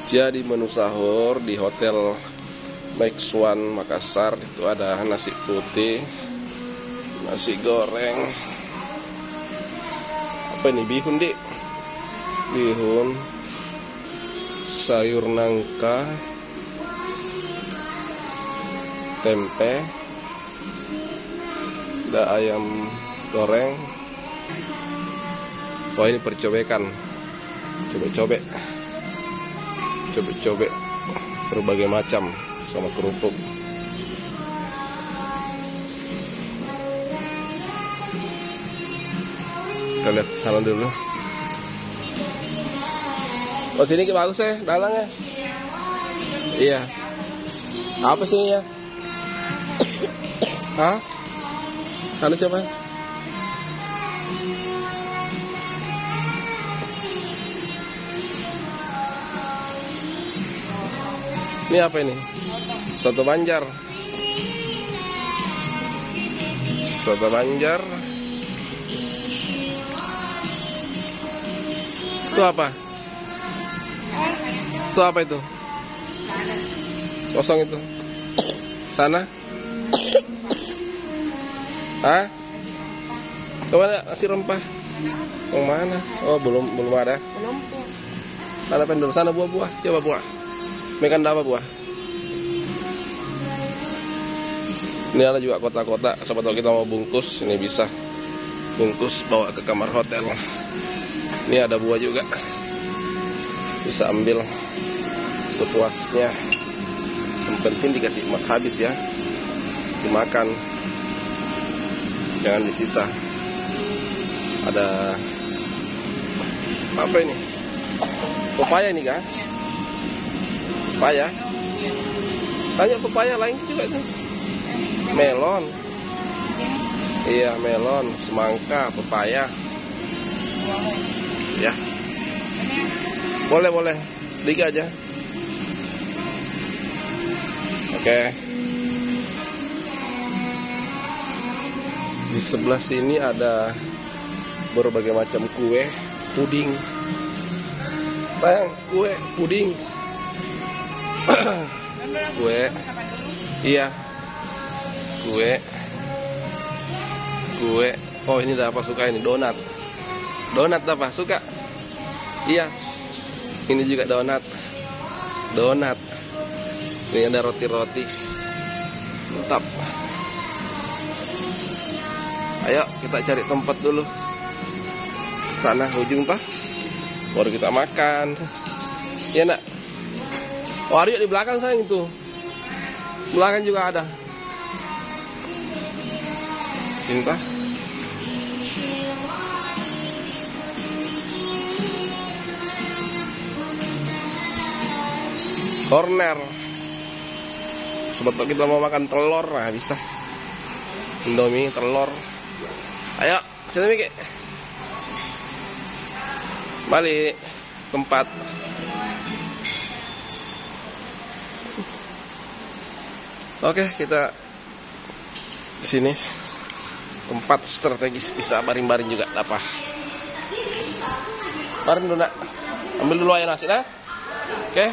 Jadi menu sahur di Hotel Max One Makassar itu ada nasi putih, nasi goreng, apa ini, bihun dik, bihun, sayur nangka, tempe, ada ayam goreng. Wah, ini percobekan, cobek-cobek berbagai macam sama kerupuk. Kita lihat sana dulu. Oh, sini bagus ya dalangnya. Iya. Apa sih ya? Hah? Sana coba. Ini apa ini? Soto Banjar. Soto Banjar. Itu apa? Itu apa itu? Kosong itu. Sana? Hah? Coba nasi rempah. Yang mana? Oh, belum ada. Belum. Ada pendul sana buah-buah. Coba buah. Makan apa buah? Ini ada juga kotak-kotak. Siapa tahu kita mau bungkus, ini bisa bungkus bawa ke kamar hotel. Ini ada buah juga, bisa ambil sepuasnya. Yang penting dikasih habis ya, dimakan, jangan disisa. Ada apa ini? Pepaya ini kan? Pepaya, saya pepaya lain juga tuh. Melon, iya melon, semangka, pepaya. Ya, boleh, 3 aja. Oke. Di sebelah sini ada berbagai macam kue, puding. Sayang, kue, puding. Kue, iya, kue. Oh, ini apa suka ini, donat apa suka? Iya, ini juga donat. Ini ada roti, mantap. Ayo kita cari tempat dulu, sana ujung pak, baru kita makan. Ya nak. Oh, Aryo di belakang sayang itu. Belakang juga ada. Cinta. Corner. Sebetulnya kita mau makan telur, nah bisa. Indomie telur. Ayo, sini Miki. Balik tempat. Oke, kita sini tempat strategis, bisa baring-baring juga apa? Baring dulu nak, ambil dulu air nasi nah. Oke.